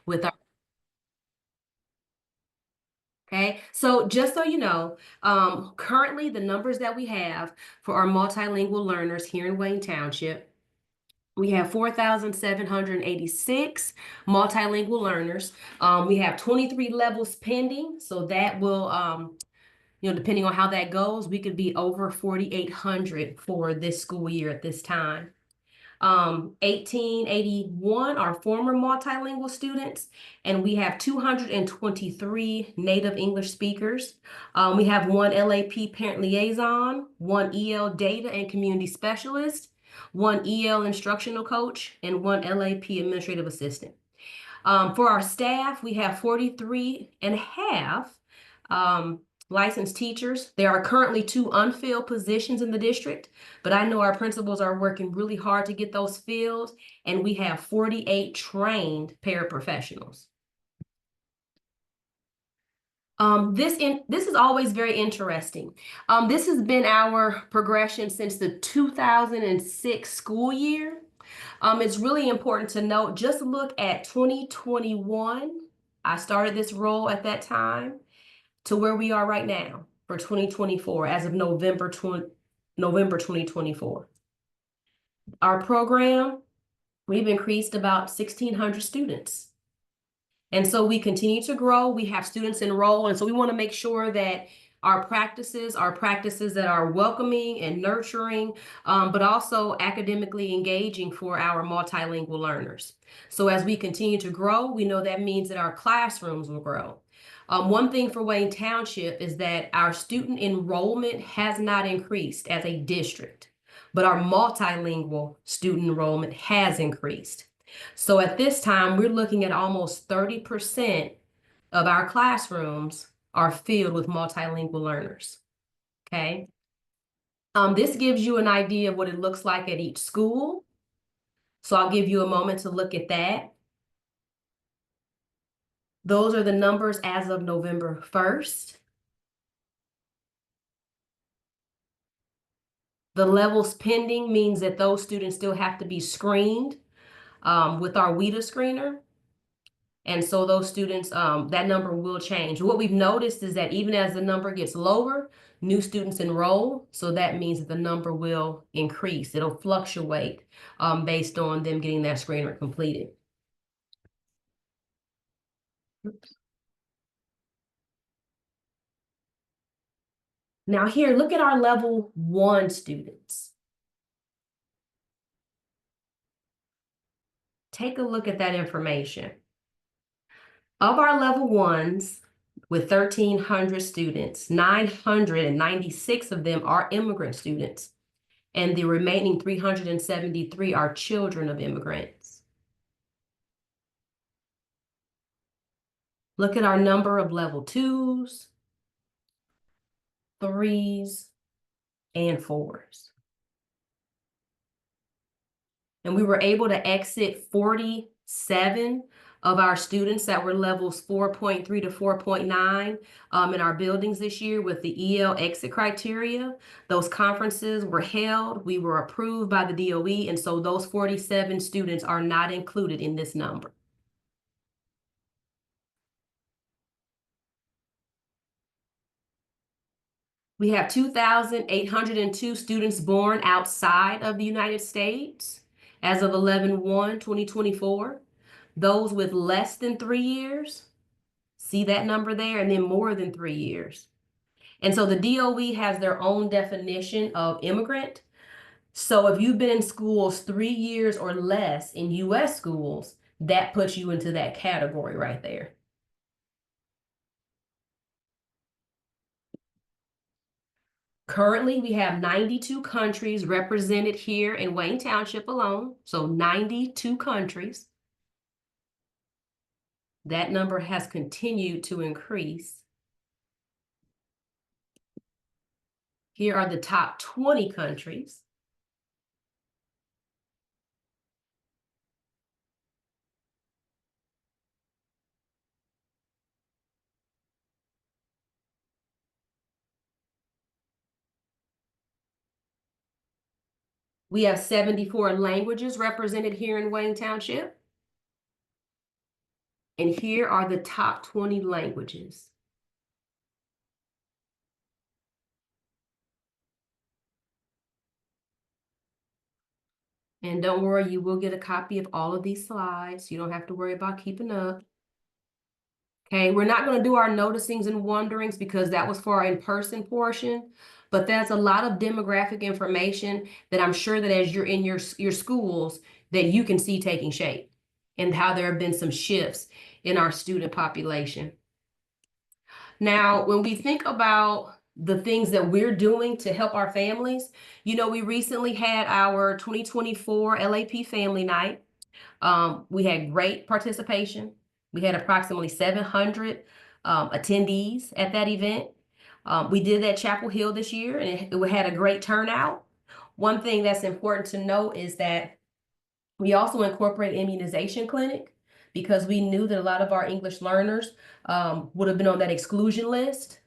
with our Okay, so just so you know, currently the numbers that we have for our multilingual learners here in Wayne Township, we have 4,786 multilingual learners. We have 23 levels pending, so that will, depending on how that goes, we could be over 4,800 for this school year at this time. 1881 are former multilingual students, and we have 223 native English speakers. We have one LAP parent liaison, one EL data and community specialist, one EL instructional coach, and one LAP administrative assistant. For our staff, we have 43 and a half licensed teachers. There are currently 2 unfilled positions in the district, but I know our principals are working really hard to get those filled, and we have 48 trained paraprofessionals. This is always very interesting. This has been our progression since the 2006 school year. It's really important to note, just look at 2021. I started this role at that time to where we are right now for 2024 as of November 2024. Our program, we've increased about 1,600 students. And so we continue to grow. We have students enroll. And so we want to make sure that our practices are practices that are welcoming and nurturing, but also academically engaging for our multilingual learners. So as we continue to grow, we know that means that our classrooms will grow. One thing for Wayne Township is that our student enrollment has not increased as a district, but our multilingual student enrollment has increased. So at this time, we're looking at almost 30% of our classrooms are filled with multilingual learners, okay? This gives you an idea of what it looks like at each school. So I'll give you a moment to look at that. Those are the numbers as of November 1st. The levels pending means that those students still have to be screened with our WIDA screener. And so those students, that number will change. What we've noticed is that even as the number gets lower, new students enroll. So that means that the number will increase. It'll fluctuate based on them getting that screener completed. Oops. Now here, look at our level 1 students. Take a look at that information. Of our level 1s, with 1,300 students, 996 of them are immigrant students, and the remaining 373 are children of immigrants. Look at our number of level 2s, 3s, and 4s. And we were able to exit 47 of our students that were levels 4.3 to 4.9 in our buildings this year with the EL exit criteria. Those conferences were held. We were approved by the DOE, and so those 47 students are not included in this number. We have 2,802 students born outside of the United States as of 11/1/2024. Those with less than 3 years, see that number there, and then more than 3 years. And so the DOE has their own definition of immigrant. So if you've been in schools 3 years or less in US schools, that puts you into that category right there. Currently, we have 92 countries represented here in Wayne Township alone, so 92 countries. That number has continued to increase. Here are the top 20 countries. We have 74 languages represented here in Wayne Township. And here are the top 20 languages. And don't worry, you will get a copy of all of these slides. You don't have to worry about keeping up. Okay, we're not going to do our noticings and wonderings because that was for our in-person portion, but there's a lot of demographic information that I'm sure that as you're in your schools that you can see taking shape and how there have been some shifts in our student population. Now, when we think about the things that we're doing to help our families, you know, we recently had our 2024 LAP Family Night. We had great participation. We had approximately 700 attendees at that event. We did that at Chapel Hill this year, and it had a great turnout. One thing that's important to note is that we also incorporate immunization clinic because we knew that a lot of our English learners would have been on that exclusion list.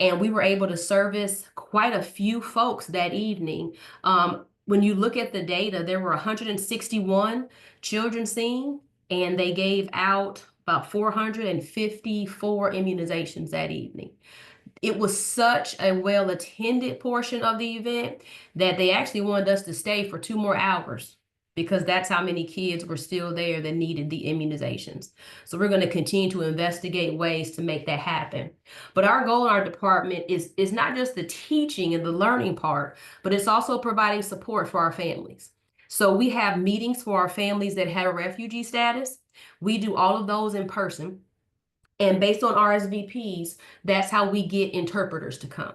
And we were able to service quite a few folks that evening. When you look at the data, there were 161 children seen, and they gave out about 454 immunizations that evening. It was such a well-attended portion of the event that they actually wanted us to stay for 2 more hours because that's how many kids were still there that needed the immunizations. So we're going to continue to investigate ways to make that happen. But our goal in our department is not just the teaching and the learning part, but it's also providing support for our families. So we have meetings for our families that have a refugee status. We do all of those in person. And based on RSVPs, that's how we get interpreters to come.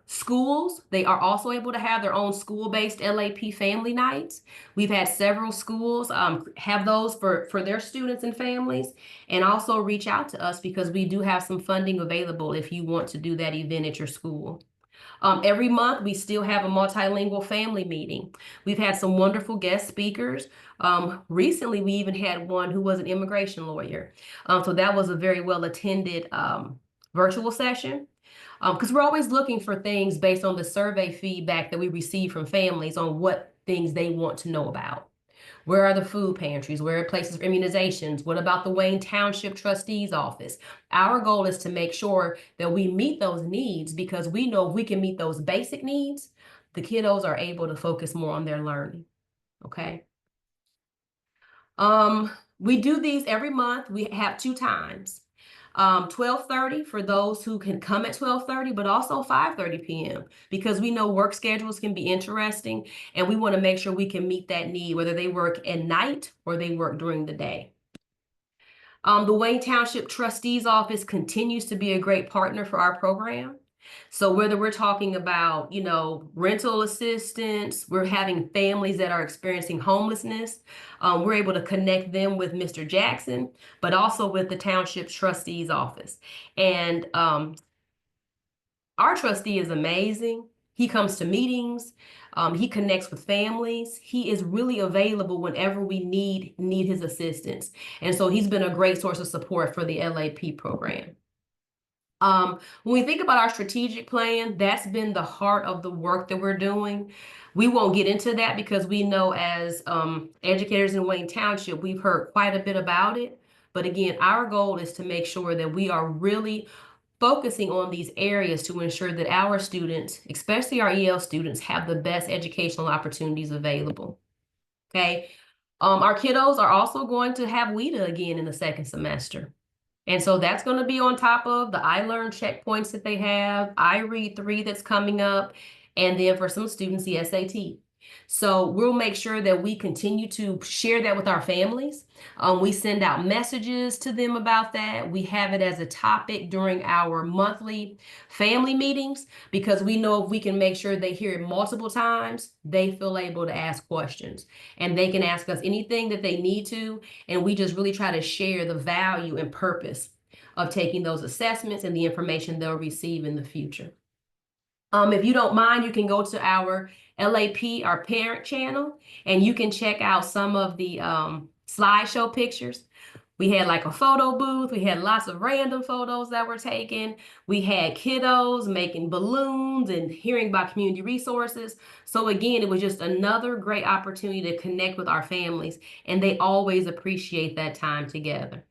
Schools, they are also able to have their own school-based LAP family nights. We've had several schools have those for their students and families, and also reach out to us because we do have some funding available if you want to do that event at your school. Every month, we still have a multilingual family meeting. We've had some wonderful guest speakers. Recently, we even had one who was an immigration lawyer. So that was a very well-attended virtual session. Because we're always looking for things based on the survey feedback that we receive from families on what things they want to know about. Where are the food pantries? Where are places for immunizations? What about the Wayne Township Trustee's Office? Our goal is to make sure that we meet those needs because we know if we can meet those basic needs, the kiddos are able to focus more on their learning, okay? We do these every month. We have 2 times. 12:30 for those who can come at 12:30, but also 5:30 p.m. because we know work schedules can be interesting and we want to make sure we can meet that need, whether they work at night or they work during the day. The Wayne Township Trustee's Office continues to be a great partner for our program. So whether we're talking about, you know, rental assistance, we're having families that are experiencing homelessness, we're able to connect them with Mr. Jackson, but also with the Township Trustee's Office. And our trustee is amazing. He comes to meetings. He connects with families. He is really available whenever we need his assistance. And so he's been a great source of support for the LAP program. When we think about our strategic plan, that's been the heart of the work that we're doing. We won't get into that because we know as educators in Wayne Township, we've heard quite a bit about it. But again, our goal is to make sure that we are really focusing on these areas to ensure that our students, especially our EL students, have the best educational opportunities available. Okay. Our kiddos are also going to have WIDA again in the 2nd semester. And so that's going to be on top of the iLearn checkpoints that they have, iRead 3 that's coming up, and then for some students, the SAT. So we'll make sure that we continue to share that with our families. We send out messages to them about that. We have it as a topic during our monthly family meetings because we know if we can make sure they hear it multiple times, they feel able to ask questions. And they can ask us anything that they need to, and we just really try to share the value and purpose of taking those assessments and the information they'll receive in the future. If you don't mind, you can go to our LAP, our parent channel, and you can check out some of the slideshow pictures. We had like a photo booth. We had lots of random photos that were taken. We had kiddos making balloons and hearing about community resources. So again, it was just another great opportunity to connect with our families, and they always appreciate that time together.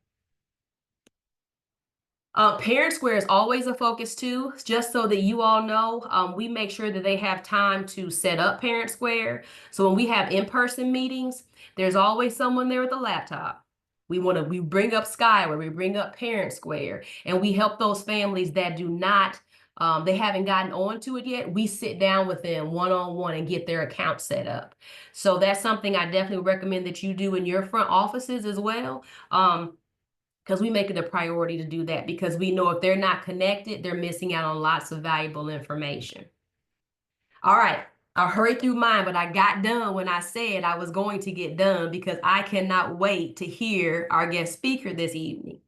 Parent Square is always a focus too, just so that you all know, we make sure that they have time to set up Parent Square. So when we have in-person meetings, there's always someone there with a laptop. We bring up Skyward, we bring up Parent Square, and we help those families that do not, they haven't gotten onto it yet. We sit down with them one-on-one and get their account set up. So that's something I definitely recommend that you do in your front offices as well. Because we make it a priority to do that, because we know if they're not connected, they're missing out on lots of valuable information. All right, I'll hurry through mine, but I got done when I said I was going to get done because I cannot wait to hear our guest speaker this evening.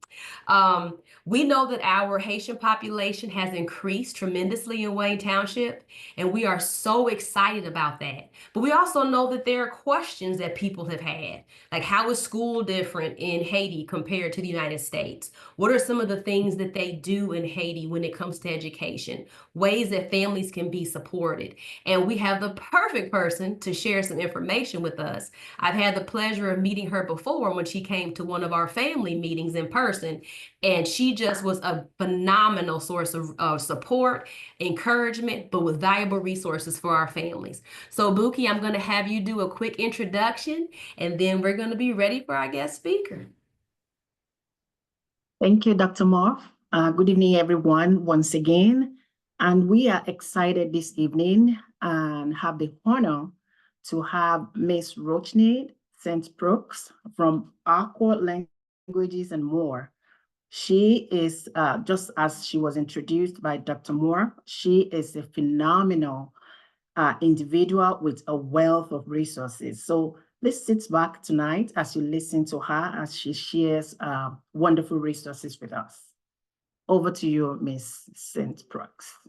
We know that our Haitian population has increased tremendously in Wayne Township, and we are so excited about that. But we also know that there are questions that people have had, like how is school different in Haiti compared to the United States? What are some of the things that they do in Haiti when it comes to education? Ways that families can be supported. And we have the perfect person to share some information with us. I've had the pleasure of meeting her before when she came to one of our family meetings in person, and she just was a phenomenal source of support, encouragement, but with valuable resources for our families. So Buki, I'm going to have you do a quick introduction, and then we're going to be ready for our guest speaker. Thank you, Dr. Moore. Good evening, everyone, once again. And we are excited this evening and have the honor to have Ms. Rochneid St. Brooks from Aqua Languages and More. She is, just as she was introduced by Dr. Moore, she is a phenomenal individual with a wealth of resources. So let's sit back tonight as you listen to her as she shares wonderful resources with us. Over to you, Ms. St. Brooks.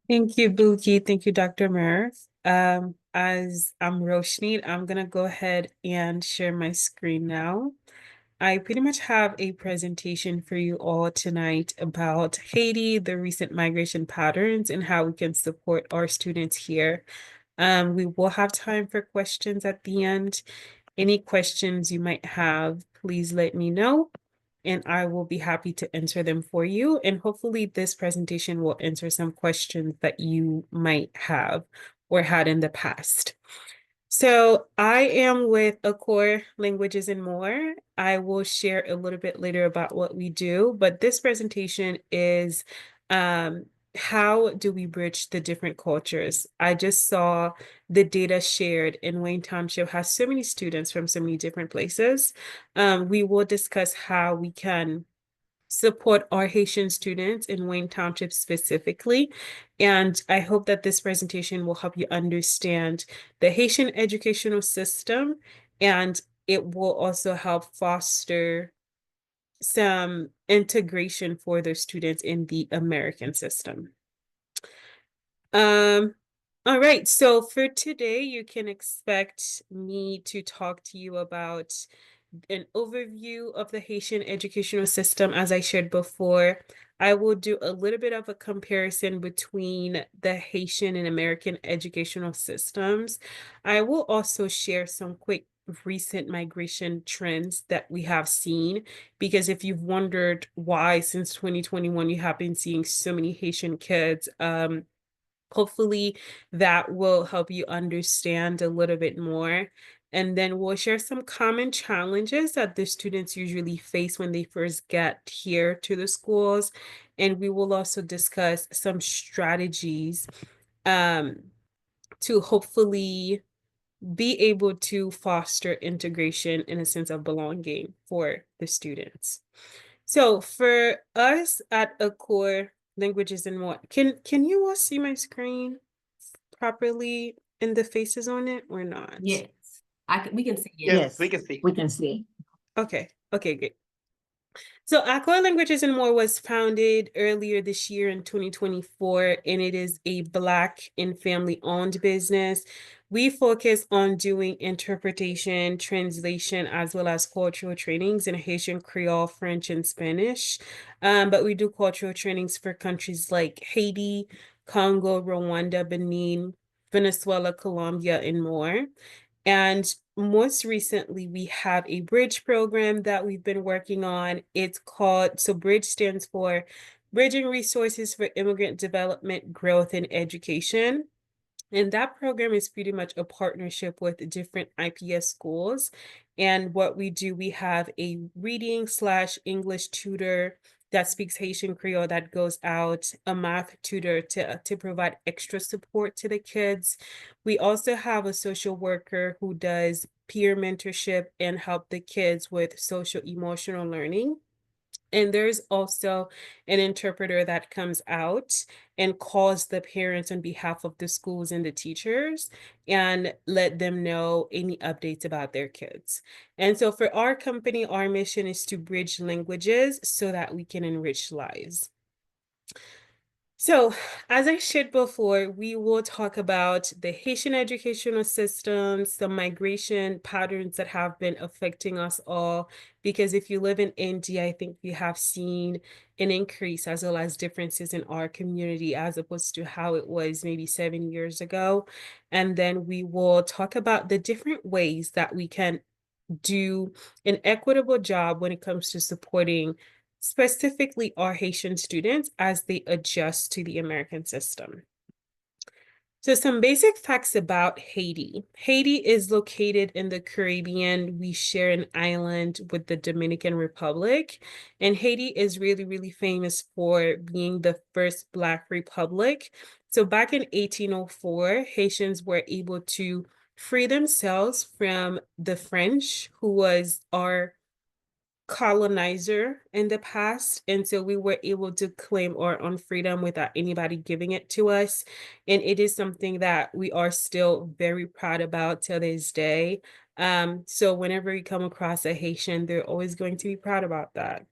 Thank you, Buki. Thank you, Dr. Murph. As I'm Roshni, I'm going to go ahead and share my screen now. I pretty much have a presentation for you all tonight about Haiti, the recent migration patterns, and how we can support our students here. We will have time for questions at the end. Any questions you might have, please let me know, and I will be happy to answer them for you. And hopefully this presentation will answer some questions that you might have or had in the past. So I am with Aqua Languages and More. I will share a little bit later about what we do, but this presentation is how do we bridge the different cultures? I just saw the data shared, in Wayne Township has so many students from so many different places. We will discuss how we can support our Haitian students in Wayne Township specifically. And I hope that this presentation will help you understand the Haitian educational system, and it will also help foster some integration for their students in the American system. All right, so for today, you can expect me to talk to you about an overview of the Haitian educational system. As I shared before, I will do a little bit of a comparison between the Haitian and American educational systems. I will also share some quick recent migration trends that we have seen, because if you've wondered why since 2021 you have been seeing so many Haitian kids, hopefully that will help you understand a little bit more. And then we'll share some common challenges that the students usually face when they first get here to the schools. And we will also discuss some strategies to hopefully be able to foster integration in a sense of belonging for the students. So for us at Aqua Languages and More, can you all see my screen properly and the faces on it or not? Yes, we can see it. Yes, we can see. we can see. Okay, good. So Aqua Languages and More was founded earlier this year in 2024, and it is a Black and family-owned business. We focus on doing interpretation, translation, as well as cultural trainings in Haitian Creole, French, and Spanish. But we do cultural trainings for countries like Haiti, Congo, Rwanda, Benin, Venezuela, Colombia, and more. And most recently, we have a bridge program that we've been working on. It's called, so bridge stands for Bridging Resources for Immigrant Development, Growth, and Education. And that program is pretty much a partnership with different IPS schools. And what we do, we have a reading/English tutor that speaks Haitian Creole that goes out, a math tutor to provide extra support to the kids. We also have a social worker who does peer mentorship and help the kids with social emotional learning. And there's also an interpreter that comes out and calls the parents on behalf of the schools and the teachers and let them know any updates about their kids. And so for our company, our mission is to bridge languages so that we can enrich lives. So, as I shared before, we will talk about the Haitian educational system, some migration patterns that have been affecting us all. Because if you live in India, I think we have seen an increase as well as differences in our community as opposed to how it was maybe 7 years ago. And then we will talk about the different ways that we can do an equitable job when it comes to supporting specifically our Haitian students as they adjust to the American system. So some basic facts about Haiti. Haiti is located in the Caribbean. We share an island with the Dominican Republic. And Haiti is really, really famous for being the first Black republic. So back in 1804, Haitians were able to free themselves from the French, who was our colonizer in the past. And so we were able to claim our own freedom without anybody giving it to us. And it is something that we are still very proud about till this day. So whenever we come across a Haitian, they're always going to be proud about that.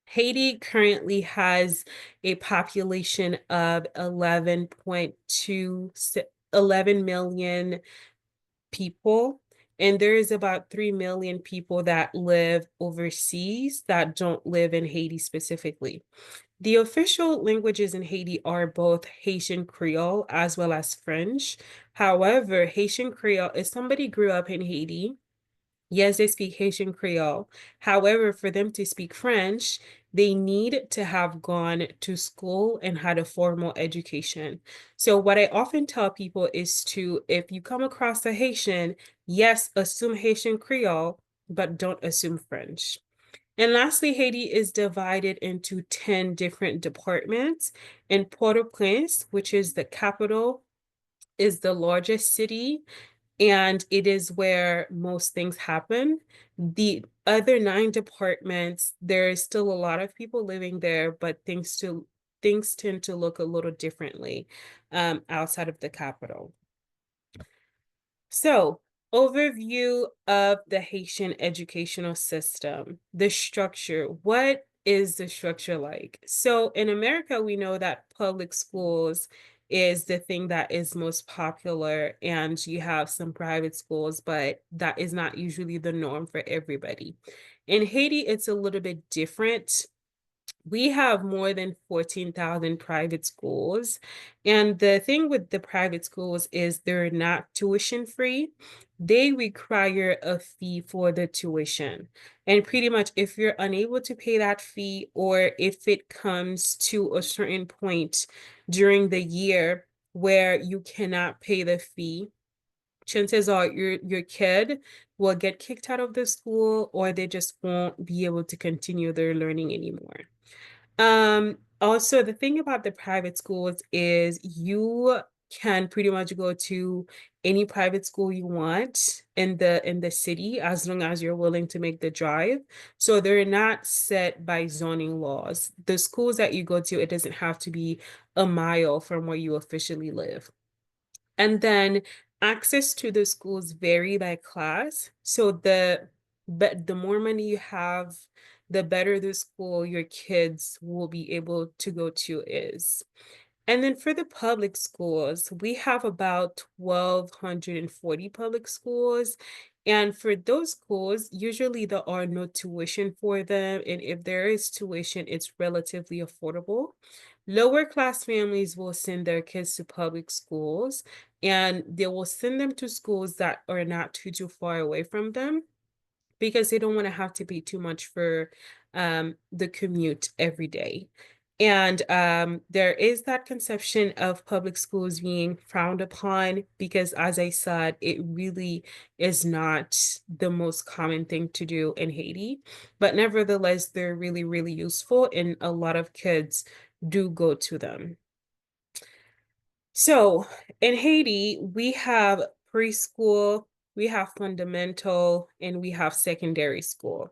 Haiti currently has a population of 11 million people. And there is about 3 million people that live overseas that don't live in Haiti specifically. The official languages in Haiti are both Haitian Creole as well as French. However, Haitian Creole, if somebody grew up in Haiti, yes, they speak Haitian Creole. However, for them to speak French, they need to have gone to school and had a formal education. So what I often tell people is to, if you come across a Haitian, yes, assume Haitian Creole, but don't assume French. And lastly, Haiti is divided into 10 different departments, and Port-au-Prince, which is the capital, is the largest city, and it is where most things happen. The other 9 departments, there is still a lot of people living there, but things tend to look a little differently outside of the capital. So, overview of the Haitian educational system, the structure. What is the structure like? So, in America, we know that public schools is the thing that is most popular, and you have some private schools, but that is not usually the norm for everybody. In Haiti, it's a little bit different. We have more than 14,000 private schools. And the thing with the private schools is they're not tuition free. They require a fee for the tuition. And pretty much if you're unable to pay that fee, or if it comes to a certain point during the year where you cannot pay the fee, chances are your kid will get kicked out of the school, or they just won't be able to continue their learning anymore. Also, the thing about the private schools is you can pretty much go to any private school you want in the city as long as you're willing to make the drive. So they're not set by zoning laws. The schools that you go to, it doesn't have to be a mile from where you officially live. And then access to the schools vary by class. So the but the more money you have, the better the school your kids will be able to go to is. And then for the public schools, we have about 1,240 public schools. And for those schools, usually there are no tuition for them. And if there is tuition, it's relatively affordable. Lower class families will send their kids to public schools, and they will send them to schools that are not too far away from them, because they don't want to have to pay too much for the commute every day. And there is that conception of public schools being frowned upon because, as I said, it really is not the most common thing to do in Haiti. But nevertheless, they're really, really useful, and a lot of kids do go to them. So in Haiti, we have preschool, we have fundamental, and we have secondary school.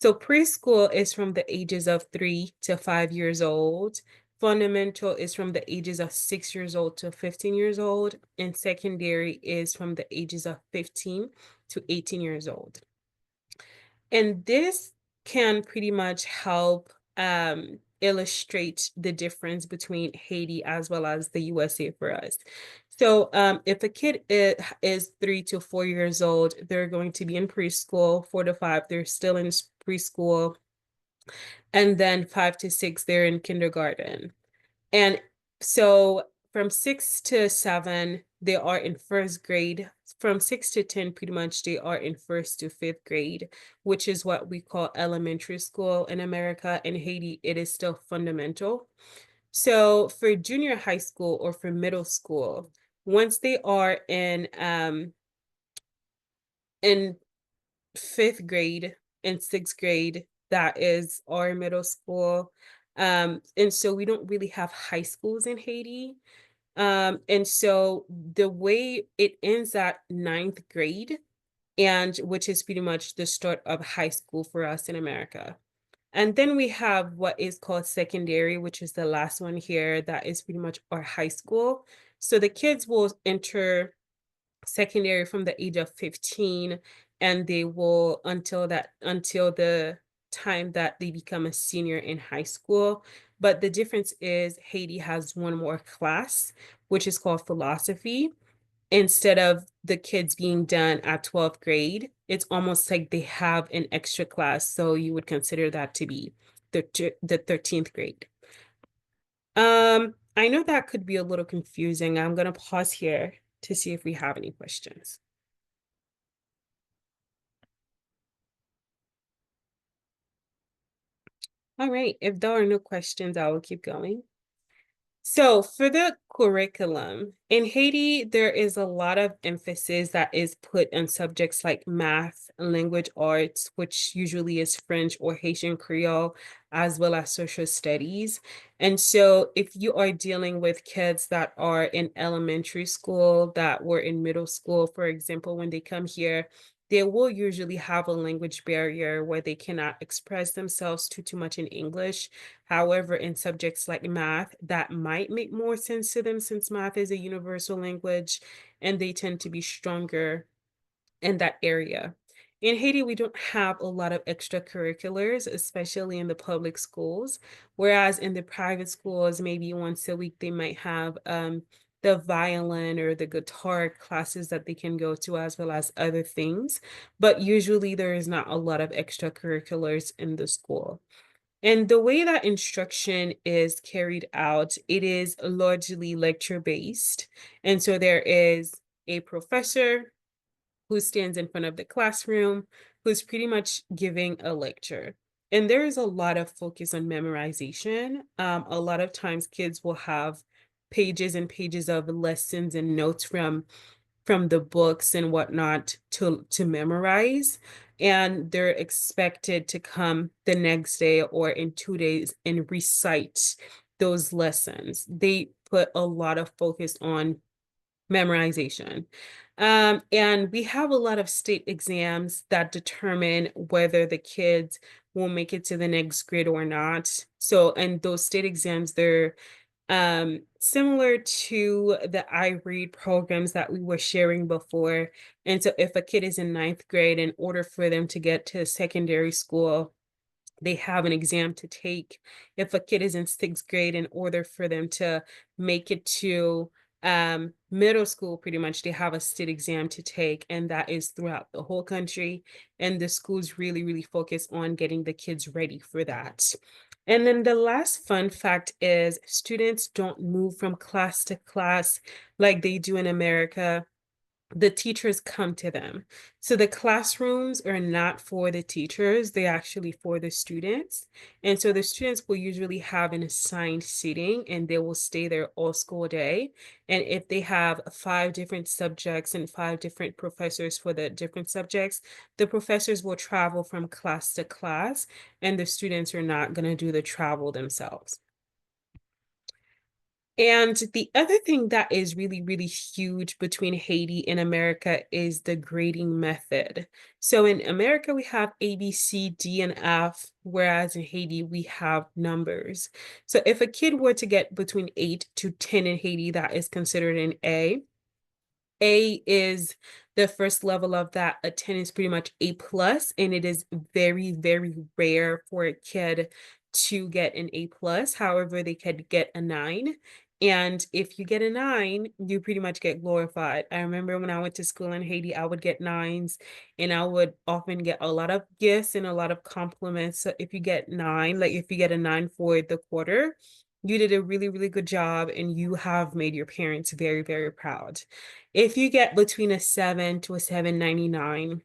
So preschool is from the ages of 3 to 5 years old. Fundamental is from the ages of 6 years old to 15 years old. And secondary is from the ages of 15 to 18 years old. And this can pretty much help illustrate the difference between Haiti as well as the USA for us. So if a kid is 3 to 4 years old, they're going to be in preschool. 4 to 5, they're still in preschool. And then 5 to 6, they're in kindergarten. And so from 6 to 7, they are in first grade. From 6 to 10, pretty much they are in first to fifth grade, which is what we call elementary school in America. In Haiti, it is still fundamental. So for junior high school or for middle school, once they are in fifth grade and sixth grade, that is our middle school. And so we don't really have high schools in Haiti. And so the way it ends at ninth grade, and which is pretty much the start of high school for us in America. And then we have what is called secondary, which is the last one here. That is pretty much our high school. So the kids will enter secondary from the age of 15, and they will until the time that they become a senior in high school. But the difference is Haiti has one more class, which is called philosophy. Instead of the kids being done at 12th grade, it's almost like they have an extra class. So you would consider that to be the 13th grade. I know that could be a little confusing. I'm going to pause here to see if we have any questions. All right, if there are no questions, I will keep going. So for the curriculum, in Haiti, there is a lot of emphasis that is put on subjects like math, language arts, which usually is French or Haitian Creole, as well as social studies. And so if you are dealing with kids that are in elementary school, that were in middle school, for example, when they come here, they will usually have a language barrier where they cannot express themselves too much in English. However, in subjects like math, that might make more sense to them since math is a universal language and they tend to be stronger in that area. In Haiti, we don't have a lot of extracurriculars, especially in the public schools, whereas in the private schools, maybe once a week, they might have the violin or the guitar classes that they can go to, as well as other things. But usually there is not a lot of extracurriculars in the school. And the way that instruction is carried out, it is largely lecture-based. And so there is a professor who stands in front of the classroom, who's pretty much giving a lecture. And there is a lot of focus on memorization. A lot of times kids will have pages and pages of lessons and notes from the books and whatnot to memorize, and they're expected to come the next day or in 2 days and recite those lessons. They put a lot of focus on memorization. And we have a lot of state exams that determine whether the kids will make it to the next grade or not. So, and those state exams, they're Similar to the iRead programs that we were sharing before. And so if a kid is in ninth grade, in order for them to get to secondary school, they have an exam to take. If a kid is in sixth grade, in order for them to make it to middle school, pretty much they have a state exam to take, and that is throughout the whole country. And the schools really, really focus on getting the kids ready for that. And then the last fun fact is students don't move from class to class like they do in America. The teachers come to them. So the classrooms are not for the teachers, they're actually for the students. And so the students will usually have an assigned seating and they will stay there all school day. And if they have 5 different subjects and 5 different professors for the different subjects, the professors will travel from class to class and the students are not going to do the travel themselves. And the other thing that is really, really huge between Haiti and America is the grading method. So in America, we have A, B, C, D, and F, whereas in Haiti, we have numbers. So if a kid were to get between 8 to 10 in Haiti, that is considered an A. A is the first level of that. A 10 is pretty much A plus, and it is very, very rare for a kid to get an A plus. However, they could get a 9. And if you get a 9, you pretty much get glorified. I remember when I went to school in Haiti, I would get 9s and I would often get a lot of gifts and a lot of compliments. So if you get 9, like if you get a 9 for the quarter, you did a really, really good job and you have made your parents very, very proud. If you get between a 7 to a 7.99,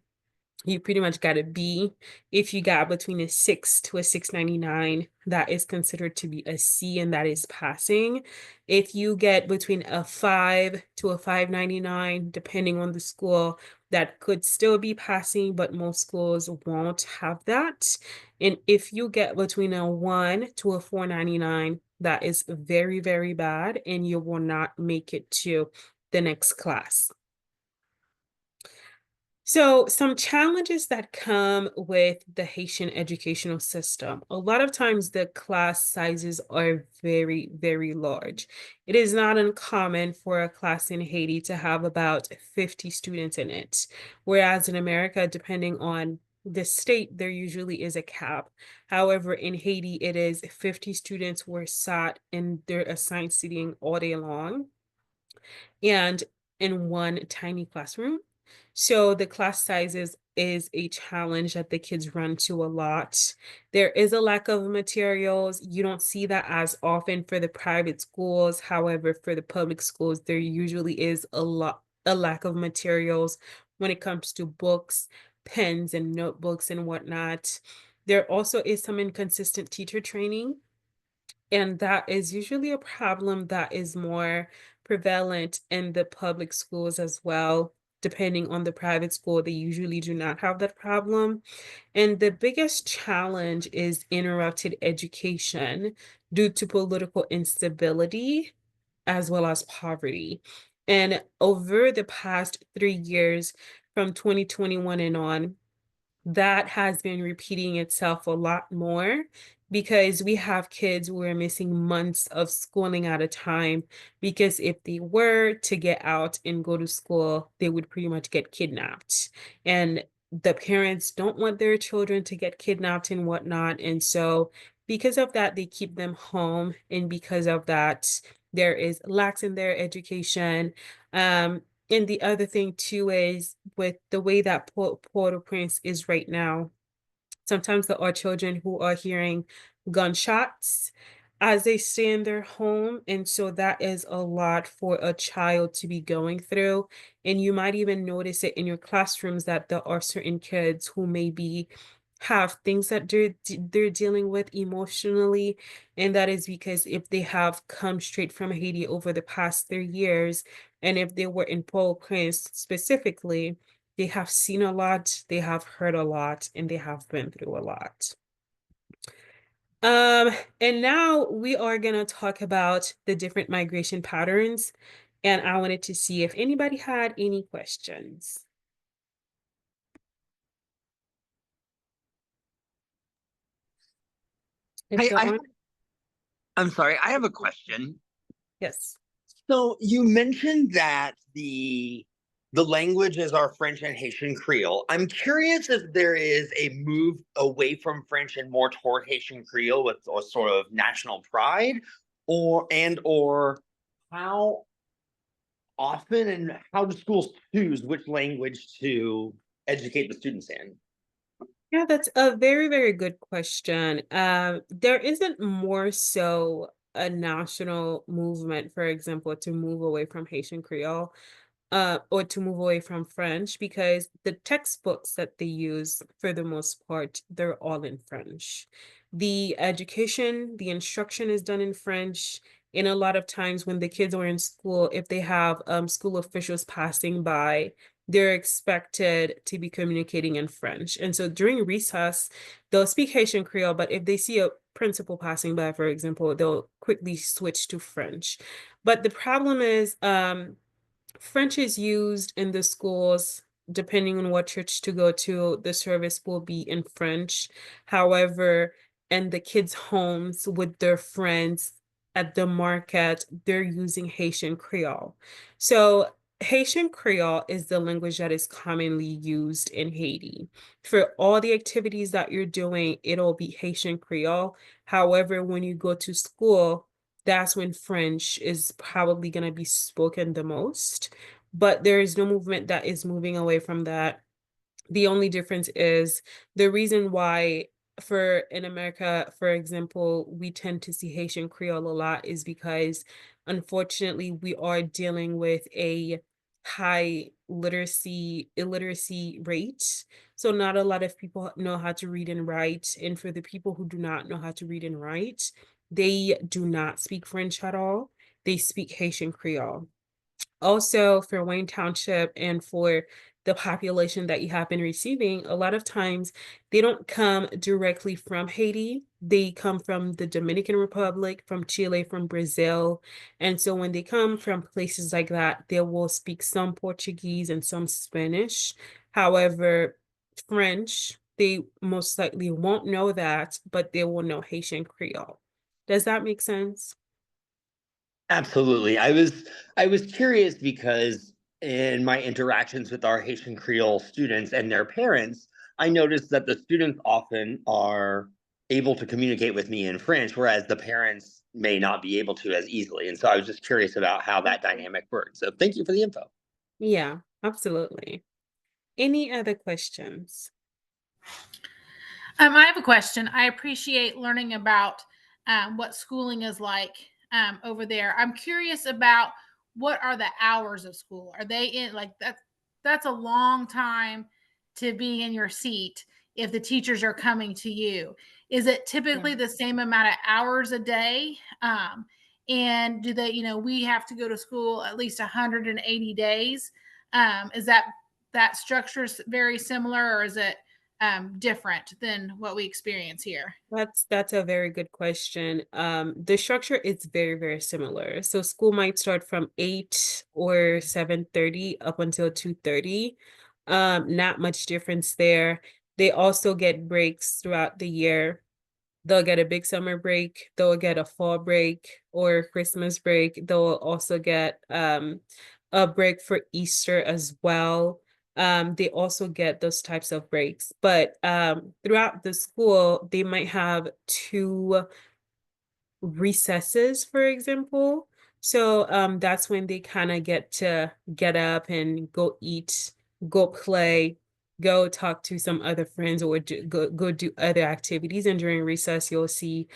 you pretty much got a B. If you got between a 6 to a 6.99, that is considered to be a C and that is passing. If you get between a 5 to a 5.99, depending on the school, that could still be passing, but most schools won't have that. And if you get between a 1 to a 4.99, that is very, very bad, and you will not make it to the next class. So some challenges that come with the Haitian educational system. A lot of times the class sizes are very, very large. It is not uncommon for a class in Haiti to have about 50 students in it. Whereas in America, depending on the state, there usually is a cap. However, in Haiti, it is 50 students were sat in their assigned seating all day long and in one tiny classroom. So the class sizes is a challenge that the kids run to a lot. There is a lack of materials. You don't see that as often for the private schools. However, for the public schools, there usually is a lack of materials when it comes to books, pens, and notebooks and whatnot. There also is some inconsistent teacher training. And that is usually a problem that is more prevalent in the public schools as well. Depending on the private school, they usually do not have that problem. And the biggest challenge is interrupted education due to political instability as well as poverty. And over the past 3 years, from 2021 and on, that has been repeating itself a lot more because we have kids who are missing months of schooling at a time because if they were to get out and go to school, they would pretty much get kidnapped. And the parents don't want their children to get kidnapped and whatnot. And so because of that, they keep them home. And because of that, there is lacks in their education. And the other thing too is with the way that Port-au-Prince is right now, sometimes there are children who are hearing gunshots as they stay in their home. And so that is a lot for a child to be going through. And you might even notice it in your classrooms that there are certain kids who maybe have things that they're dealing with emotionally. And that is because if they have come straight from Haiti over the past 3 years, and if they were in Port-au-Prince specifically, they have seen a lot, they have heard a lot, and they have been through a lot. Um, and now we are gonna talk about the different migration patterns, and I wanted to see if anybody had any questions. If Hey, there aren't, I'm sorry, I have a question. Yes. So you mentioned that the languages are French and Haitian Creole. I'm curious if there is a move away from French and more toward Haitian Creole with a sort of national pride, or how often and how do schools choose which language to educate the students in? Yeah, that's a very, very good question. There isn't more so a national movement, for example, to move away from Haitian Creole, or to move away from French, because the textbooks that they use, for the most part, they're all in French. The education, the instruction is done in French. And a lot of times when the kids are in school, if they have school officials passing by, they're expected to be communicating in French. And so during recess, they'll speak Haitian Creole, but if they see a principal passing by, for example, they'll quickly switch to French. But the problem is, French is used in the schools. Depending on what church to go to, the service will be in French. However, in the kids' homes with their friends at the market, they're using Haitian Creole. So Haitian Creole is the language that is commonly used in Haiti. For all the activities that you're doing, it'll be Haitian Creole. However, when you go to school, that's when French is probably going to be spoken the most. But there is no movement that is moving away from that. The only difference is the reason why for in America, for example, we tend to see Haitian Creole a lot is because unfortunately we are dealing with a high illiteracy rate. So not a lot of people know how to read and write. And for the people who do not know how to read and write, they do not speak French at all. They speak Haitian Creole. Also, for Wayne Township and for the population that you have been receiving, a lot of times they don't come directly from Haiti. They come from the Dominican Republic, from Chile, from Brazil. And so when they come from places like that, they will speak some Portuguese and some Spanish. However, French, they most likely won't know that, but they will know Haitian Creole. Does that make sense? Absolutely. I was curious because in my interactions with our Haitian Creole students and their parents, I noticed that the students often are able to communicate with me in French, whereas the parents may not be able to as easily. And so I was just curious about how that dynamic works. So thank you for the info. Yeah, absolutely. Any other questions? I have a question. I appreciate learning about what schooling is like over there. I'm curious about what are the hours of school? Are they in like that? That's a long time to be in your seat if the teachers are coming to you. Is it typically the same amount of hours a day? And do they, we have to go to school at least 180 days? Is that structure very similar, or is it different than what we experience here? That's a very good question. The structure is very, very similar. So school might start from 8 or 7:30 up until 2:30. Not much difference there. They also get breaks throughout the year. They'll get a big summer break, they'll get a fall break or a Christmas break. They'll also get a break for Easter as well. They also get those types of breaks, but throughout the school, they might have two recesses, for example. So that's when they kind of get to get up and go eat, go play, go talk to some other friends, or go do other activities. And during recess, you'll see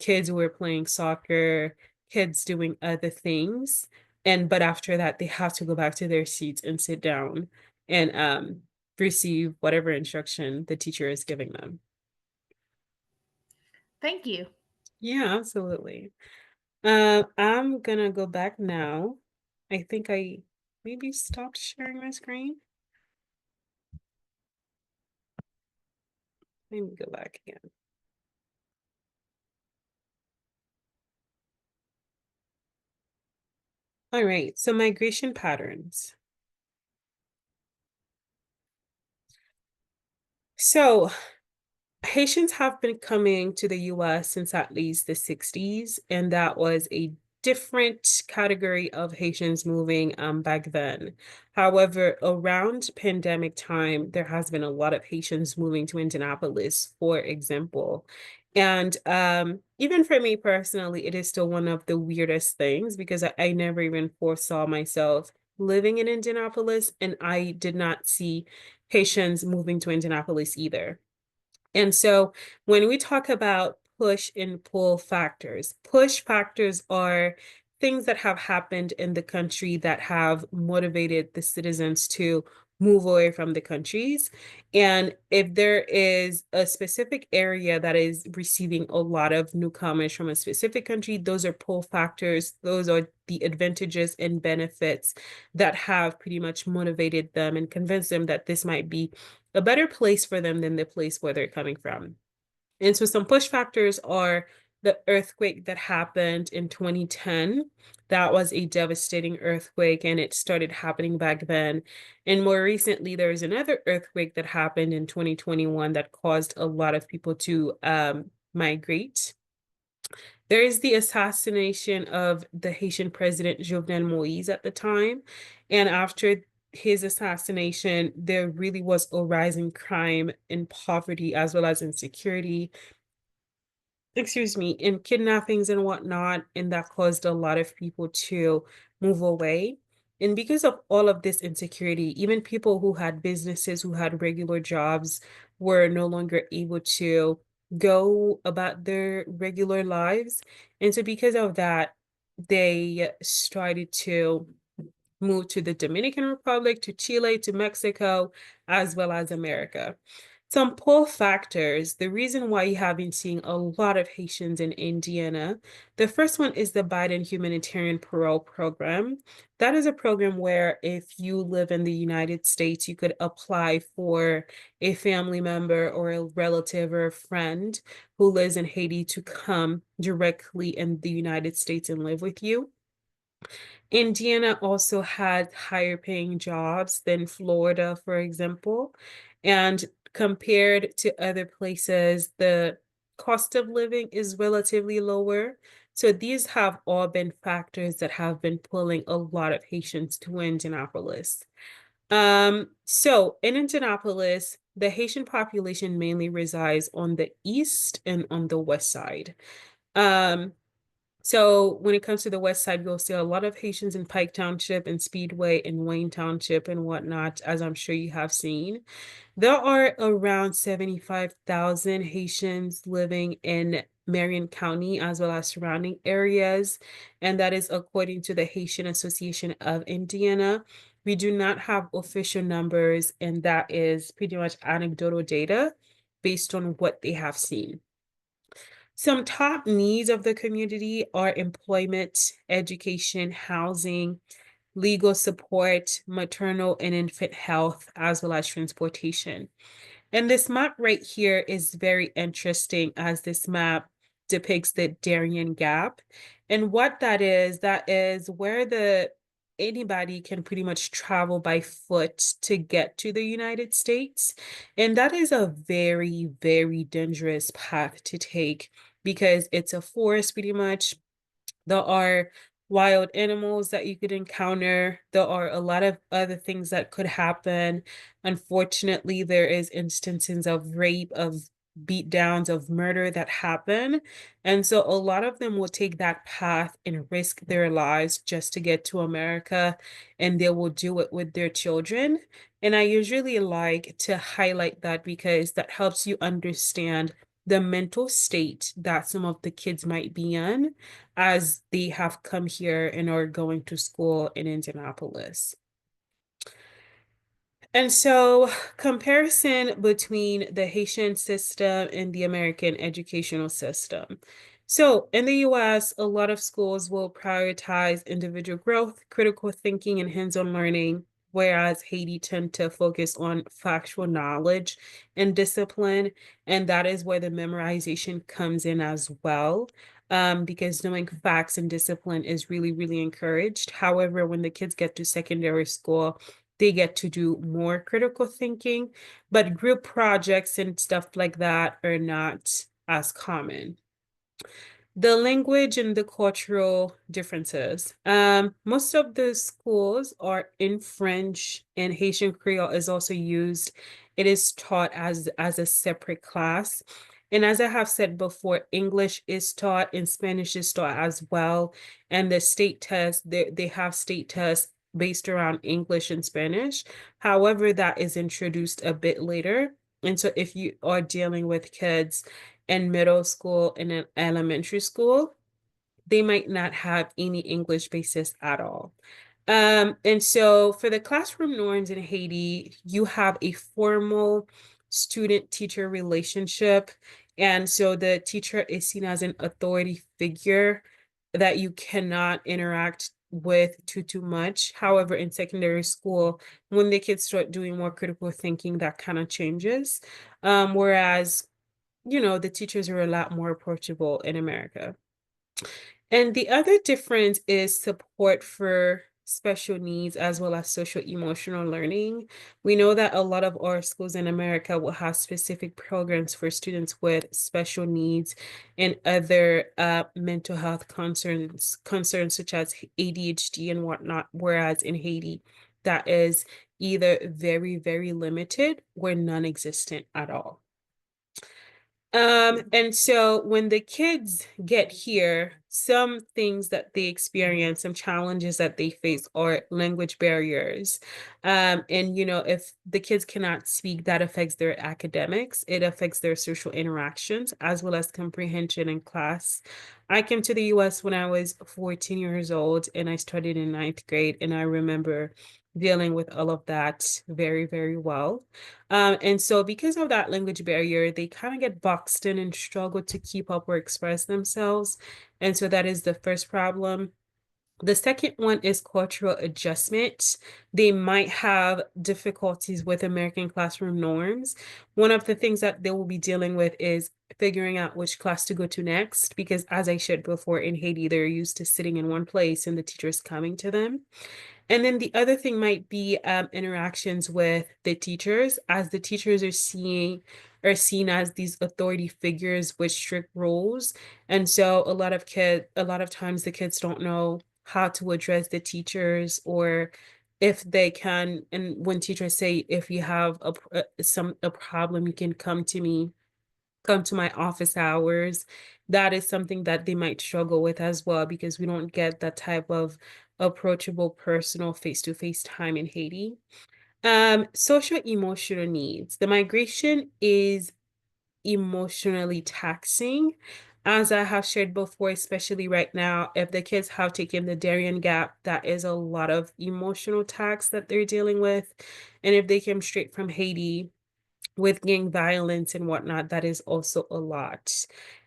kids who are playing soccer, kids doing other things. And but after that, they have to go back to their seats and sit down and receive whatever instruction the teacher is giving them. Thank you. Yeah, absolutely. I'm gonna go back now. I think I maybe stopped sharing my screen. Let me go back again. All right, so migration patterns. So Haitians have been coming to the US since at least the 60s, and that was a different category of Haitians moving back then. However, around pandemic time, there has been a lot of Haitians moving to Indianapolis, for example. And even for me personally, it is still one of the weirdest things because I never even foresaw myself living in Indianapolis, and I did not see Haitians moving to Indianapolis either. And so when we talk about push and pull factors, push factors are things that have happened in the country that have motivated the citizens to move away from the countries. And if there is a specific area that is receiving a lot of newcomers from a specific country, those are pull factors. Those are the advantages and benefits that have pretty much motivated them and convinced them that this might be a better place for them than the place where they're coming from. And so some push factors are the earthquake that happened in 2010. That was a devastating earthquake, and it started happening back then. And more recently, there was another earthquake that happened in 2021 that caused a lot of people to migrate. There is the assassination of the Haitian president Jovenel Moise at the time. And after his assassination, there really was a rise in crime and poverty as well as insecurity, in kidnappings and whatnot. And that caused a lot of people to move away. And because of all of this insecurity, even people who had businesses, who had regular jobs, were no longer able to go about their regular lives. And so because of that, they started to move to the Dominican Republic, to Chile, to Mexico, as well as America. Some pull factors, the reason why you have been seeing a lot of Haitians in Indiana, the first one is the Biden Humanitarian Parole Program. That is a program where if you live in the United States, you could apply for a family member or a relative or a friend who lives in Haiti to come directly in the United States and live with you. Indiana also had higher paying jobs than Florida, for example. And compared to other places, the cost of living is relatively lower. So these have all been factors that have been pulling a lot of Haitians to Indianapolis. So in Indianapolis, the Haitian population mainly resides on the east and on the west side. So when it comes to the west side, you'll see a lot of Haitians in Pike Township and Speedway and Wayne Township and whatnot, as I'm sure you have seen. There are around 75,000 Haitians living in Marion County as well as surrounding areas, and that is according to the Haitian Association of Indiana. We do not have official numbers, and that is pretty much anecdotal data based on what they have seen. Some top needs of the community are employment, education, housing, legal support, maternal and infant health, as well as transportation. And this map right here is very interesting as this map depicts the Darien Gap. And what that is where anybody can pretty much travel by foot to get to the United States. And that is a very, very dangerous path to take because it's a forest pretty much. There are wild animals that you could encounter. There are a lot of other things that could happen. Unfortunately, there is instances of rape, of beat downs, of murder that happen. And so a lot of them will take that path and risk their lives just to get to America, and they will do it with their children. And I usually like to highlight that because that helps you understand the mental state that some of the kids might be in as they have come here and are going to school in Indianapolis. And so comparison between the Haitian system and the American educational system. So in the US, a lot of schools will prioritize individual growth, critical thinking, and hands-on learning, whereas Haiti tend to focus on factual knowledge and discipline. And that is where the memorization comes in as well. Because knowing facts and discipline is really, really encouraged. However, when the kids get to secondary school, they get to do more critical thinking, but group projects and stuff like that are not as common. The language and the cultural differences. Most of the schools are in French, and Haitian Creole is also used. It is taught as a separate class. And as I have said before, English is taught and Spanish is taught as well. And the state test, they have state tests based around English and Spanish. However, that is introduced a bit later. And so if you are dealing with kids in middle school and in elementary school, they might not have any English basis at all. And so for the classroom norms in Haiti, you have a formal student-teacher relationship. And so the teacher is seen as an authority figure that you cannot interact with too much. However, in secondary school, when the kids start doing more critical thinking, that kind of changes. Whereas the teachers are a lot more approachable in America. And the other difference is support for special needs as well as social emotional learning. We know that a lot of our schools in America will have specific programs for students with special needs and other mental health concerns such as ADHD and whatnot, whereas in Haiti, that is either very, very limited or non-existent at all. And so when the kids get here, some things that they experience, some challenges that they face are language barriers. And if the kids cannot speak, that affects their academics, it affects their social interactions as well as comprehension in class. I came to the US when I was 14 years old and I studied in 9th grade, and I remember dealing with all of that very, very well. And so because of that language barrier, they kind of get boxed in and struggle to keep up or express themselves. And so that is the first problem. The second one is cultural adjustment. They might have difficulties with American classroom norms. One of the things that they will be dealing with is figuring out which class to go to next, because as I shared before, in Haiti, they're used to sitting in one place and the teacher is coming to them. And then the other thing might be interactions with the teachers, as the teachers are seen as these authority figures with strict rules. And so a lot of times the kids don't know how to address the teachers, or if they can. And when teachers say, if you have a problem, you can come to my office hours. That is something that they might struggle with as well, because we don't get that type of approachable, personal, face-to-face time in Haiti. Social emotional needs. The migration is emotionally taxing. As I have shared before, especially right now, if the kids have taken the Darien Gap, that is a lot of emotional tax that they're dealing with. And if they came straight from Haiti, with gang violence and whatnot, that is also a lot.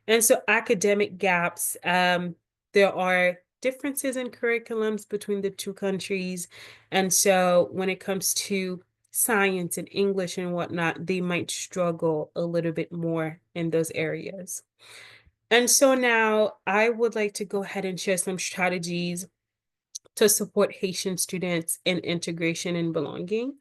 And so academic gaps, there are differences in curriculums between the two countries. And so when it comes to science and English and whatnot, they might struggle a little bit more in those areas. And so now I would like to go ahead and share some strategies to support Haitian students in integration and belonging.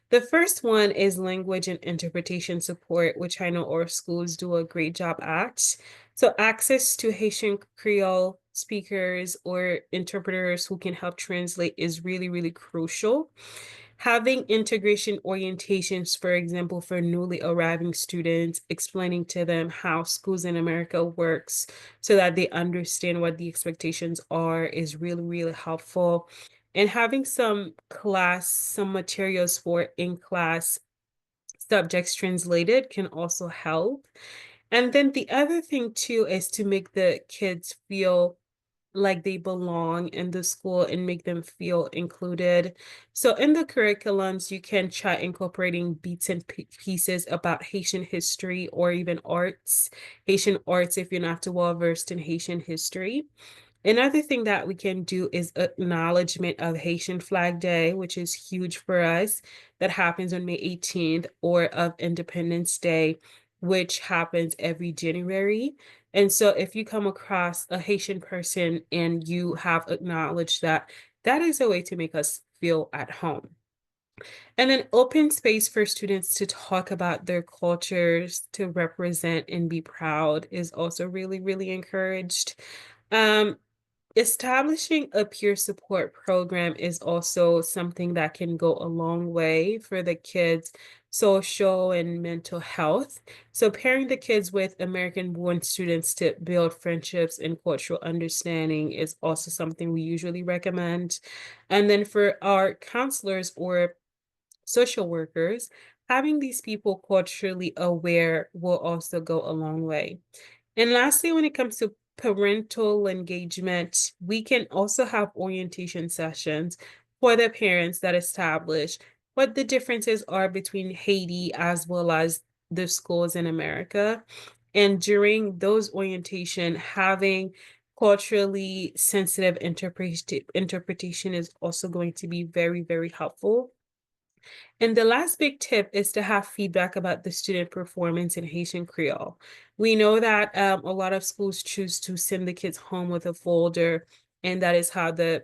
The first one is language and interpretation support, which I know our schools do a great job at. So access to Haitian Creole speakers or interpreters who can help translate is really, really crucial. Having integration orientations, for example, for newly arriving students, explaining to them how schools in America works so that they understand what the expectations are is really, really helpful. And having some materials for in-class subjects translated can also help. And then the other thing too is to make the kids feel like they belong in the school and make them feel included. So in the curriculums, you can try incorporating bits and pieces about Haitian history or even arts. Haitian arts if you're not too well versed in Haitian history. Another thing that we can do is acknowledgement of Haitian Flag Day, which is huge for us. That happens on May 18th, or of Independence Day, which happens every January. And so if you come across a Haitian person and you have acknowledged that, that is a way to make us feel at home. And then open space for students to talk about their cultures, to represent and be proud is also really, really encouraged. Um, Establishing a peer support program is also something that can go a long way for the kids' social and mental health. So pairing the kids with American-born students to build friendships and cultural understanding is also something we usually recommend. And then for our counselors or social workers, having these people culturally aware will also go a long way. And lastly, when it comes to parental engagement, we can also have orientation sessions for the parents that establish what the differences are between Haiti as well as the schools in America. And during those orientation, having culturally sensitive interpretation is also going to be very, very helpful. And the last big tip is to have feedback about the student performance in Haitian Creole. We know that a lot of schools choose to send the kids home with a folder, and that is how the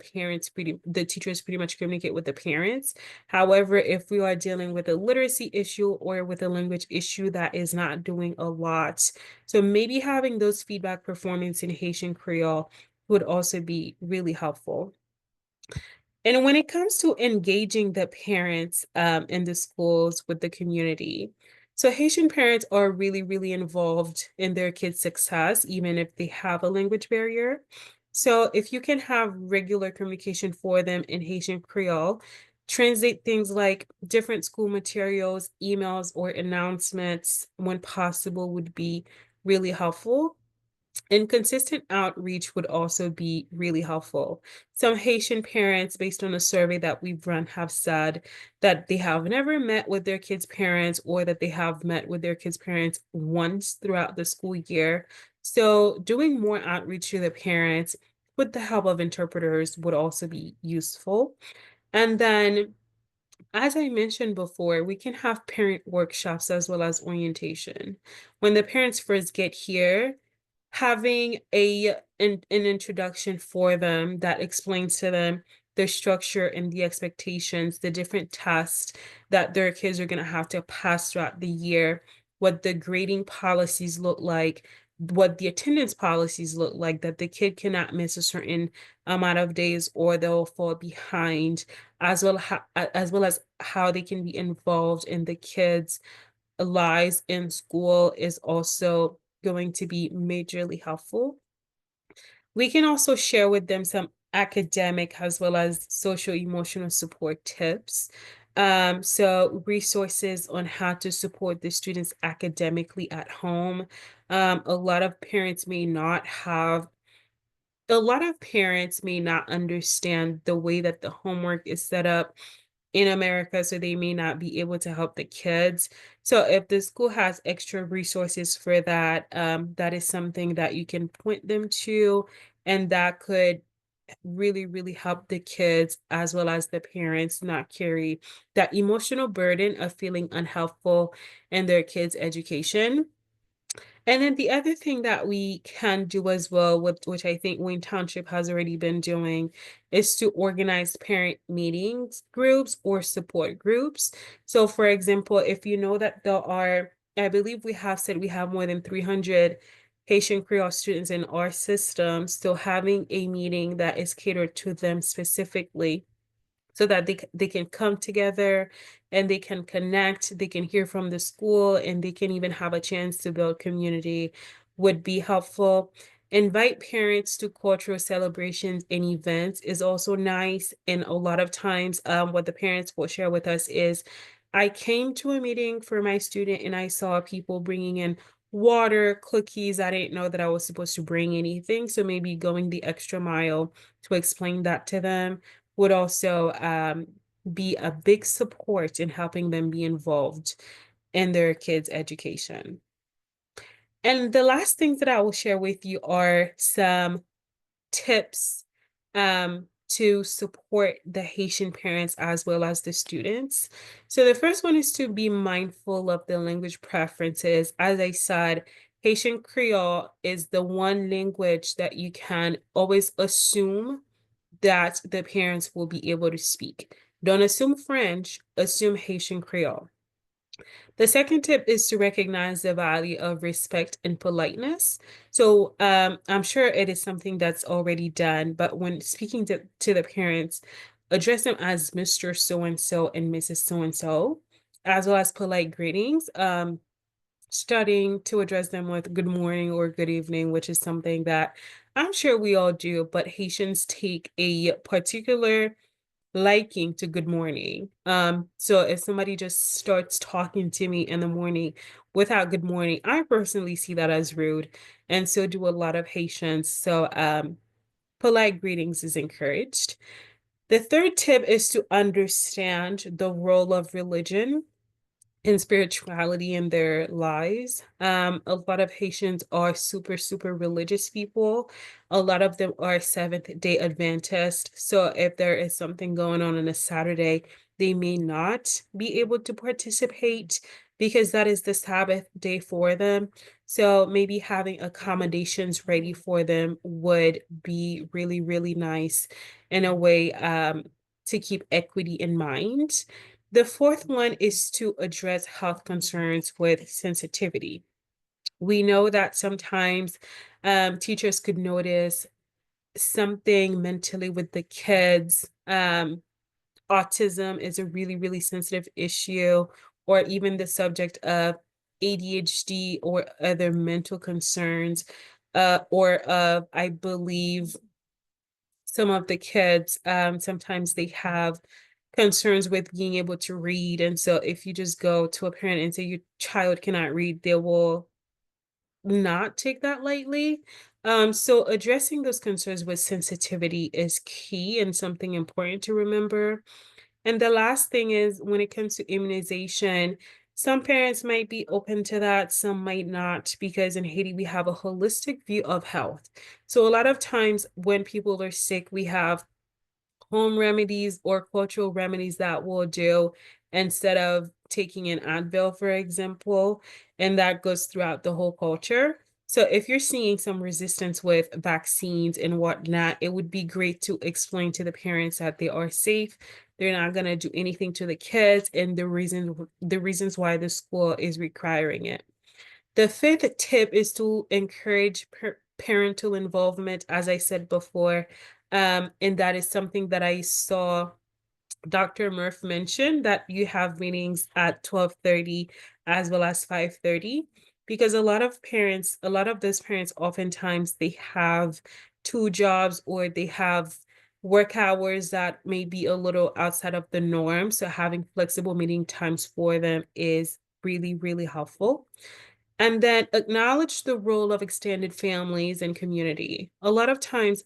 teachers pretty much communicate with the parents. However, if we are dealing with a literacy issue or with a language issue that is not doing a lot, so maybe having those feedback performance in Haitian Creole would also be really helpful. And when it comes to engaging the parents in the schools with the community, so Haitian parents are really, really involved in their kids' success, even if they have a language barrier. So if you can have regular communication for them in Haitian Creole, translate things like different school materials, emails, or announcements when possible would be really helpful. And consistent outreach would also be really helpful. Some Haitian parents, based on a survey that we've run, have said that they have never met with their kids' parents or that they have met with their kids' parents once throughout the school year. So doing more outreach to the parents with the help of interpreters would also be useful. And then, as I mentioned before, we can have parent workshops as well as orientation. When the parents first get here, having an introduction for them that explains to them the structure and the expectations, the different tests that their kids are going to have to pass throughout the year, what the grading policies look like, what the attendance policies look like, that the kid cannot miss a certain amount of days or they'll fall behind, as well as how they can be involved in the kids' lives in school is also going to be majorly helpful. We can also share with them some academic as well as social emotional support tips. So resources on how to support the students academically at home. A lot of parents may not have a lot of parents may not understand the way that the homework is set up in America, so they may not be able to help the kids. So if the school has extra resources for that, that is something that you can point them to, and that could really, really help the kids as well as the parents not carry that emotional burden of feeling unhelpful in their kids' education. And then the other thing that we can do as well, with which I think Wayne Township has already been doing, is to organize parent meetings groups or support groups. So for example, if you know that there are, I believe we have said we have more than 300 Haitian Creole students in our system, so having a meeting that is catered to them specifically so that they can come together and they can connect, they can hear from the school, and they can even have a chance to build community would be helpful. Invite parents to cultural celebrations and events is also nice. And a lot of times, what the parents will share with us is, I came to a meeting for my student and I saw people bringing in water, cookies. I didn't know that I was supposed to bring anything. So maybe going the extra mile to explain that to them would also be a big support in helping them be involved in their kids' education. And the last things that I will share with you are some tips to support the Haitian parents as well as the students. So the first one is to be mindful of the language preferences. As I said, Haitian Creole is the one language that you can always assume that the parents will be able to speak. Don't assume French, assume Haitian Creole. The second tip is to recognize the value of respect and politeness. So I'm sure it is something that's already done, but when speaking to the parents, address them as Mr. So-and-so and Mrs. So-and-so, as well as polite greetings. Starting to address them with good morning or good evening, which is something that I'm sure we all do, but Haitians take a particular liking to good morning. So if somebody just starts talking to me in the morning without good morning, I personally see that as rude, and so do a lot of Haitians. So polite greetings is encouraged. The third tip is to understand the role of religion and spirituality in their lives. A lot of Haitians are super, super religious people. A lot of them are Seventh-day Adventist. So if there is something going on a Saturday, they may not be able to participate because that is the Sabbath day for them. So maybe having accommodations ready for them would be really, really nice in a way to keep equity in mind. The fourth one is to address health concerns with sensitivity. We know that sometimes teachers could notice something mentally with the kids. Autism is a really, really sensitive issue, or even the subject of ADHD or other mental concerns, or of, I believe, some of the kids, sometimes they have concerns with being able to read. And so if you just go to a parent and say your child cannot read, they will not take that lightly. So addressing those concerns with sensitivity is key and something important to remember. And the last thing is when it comes to immunization, some parents might be open to that, some might not, because in Haiti, we have a holistic view of health. So a lot of times when people are sick, we have home remedies or cultural remedies that will do instead of taking an Advil, for example, and that goes throughout the whole culture. So if you're seeing some resistance with vaccines and whatnot, it would be great to explain to the parents that they are safe. They're not going to do anything to the kids, and the reasons why the school is requiring it. The fifth tip is to encourage parental involvement, as I said before. And that is something that I saw Dr. Murph mention, that you have meetings at 12:30 as well as 5:30, because a lot of those parents oftentimes they have two jobs or they have work hours that may be a little outside of the norm. So having flexible meeting times for them is really, really helpful. And then acknowledge the role of extended families and community. A lot of times,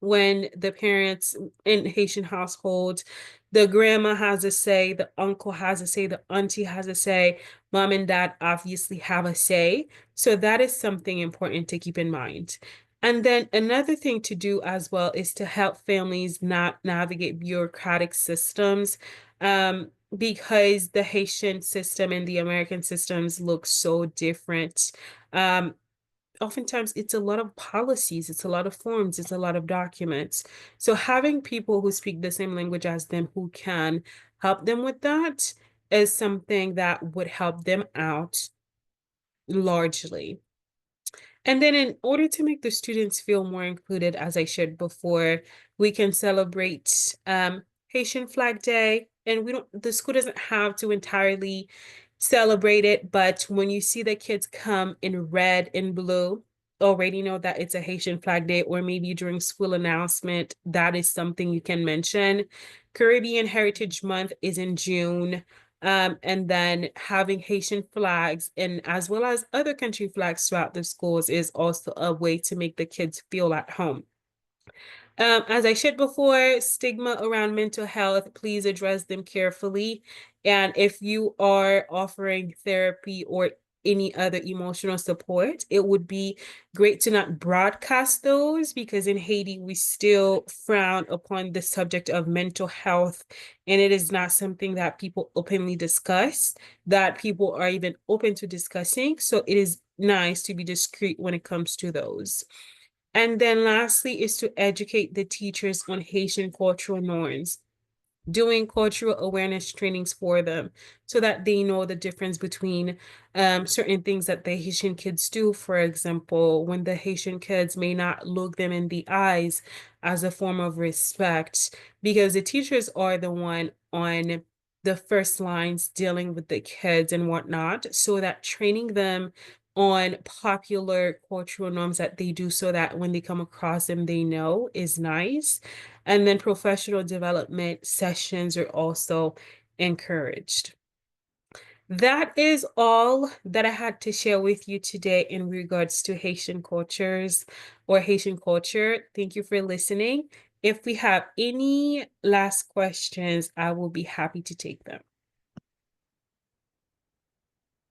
when the parents in Haitian households, the grandma has a say, the uncle has a say, the auntie has a say, mom and dad obviously have a say. So that is something important to keep in mind. And then another thing to do as well is to help families not navigate bureaucratic systems, because the Haitian system and the American systems look so different. Oftentimes it's a lot of policies, it's a lot of forms, it's a lot of documents. So having people who speak the same language as them who can help them with that is something that would help them out largely. And then in order to make the students feel more included, as I shared before, we can celebrate Haitian Flag Day. And the school doesn't have to entirely celebrate it, but when you see the kids come in red and blue, already know that it's a Haitian Flag Day, or maybe during school announcement, that is something you can mention. Caribbean Heritage Month is in June. And then having Haitian flags and as well as other country flags throughout the schools is also a way to make the kids feel at home. As I shared before, stigma around mental health, please address them carefully. And if you are offering therapy or any other emotional support, it would be great to not broadcast those, because in Haiti, we still frown upon the subject of mental health, and it is not something that people openly discuss, that people are even open to discussing. So it is nice to be discreet when it comes to those. And then lastly is to educate the teachers on Haitian cultural norms. doing cultural awareness trainings for them so that they know the difference between certain things that the Haitian kids do. For example, when the Haitian kids may not look them in the eyes as a form of respect, because the teachers are the one on the first lines dealing with the kids and whatnot, so that training them on popular cultural norms that they do so that when they come across them, they know is nice. And then professional development sessions are also encouraged. That is all that I had to share with you today in regards to Haitian cultures or Haitian culture. Thank you for listening. If we have any last questions, I will be happy to take them.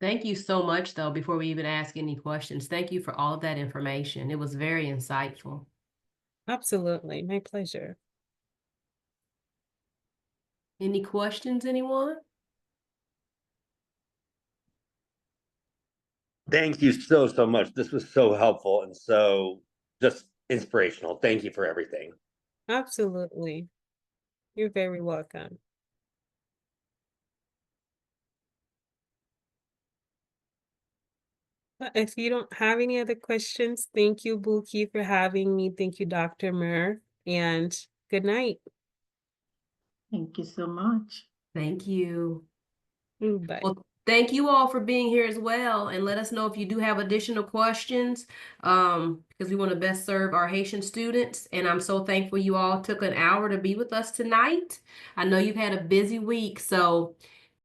Thank you so much, though, before we even ask any questions. Thank you for all of that information. It was very insightful. Absolutely, my pleasure. Any questions, anyone? Thank you so, so much. This was so helpful and so just inspirational. Thank you for everything. Absolutely. You're very welcome. If you don't have any other questions, thank you, Buki, for having me. Thank you, Dr. Mur, and good night. Thank you so much. Thank you. Bye. Well, thank you all for being here as well. And let us know if you do have additional questions, because we want to best serve our Haitian students. And I'm so thankful you all took an hour to be with us tonight. I know you've had a busy week, so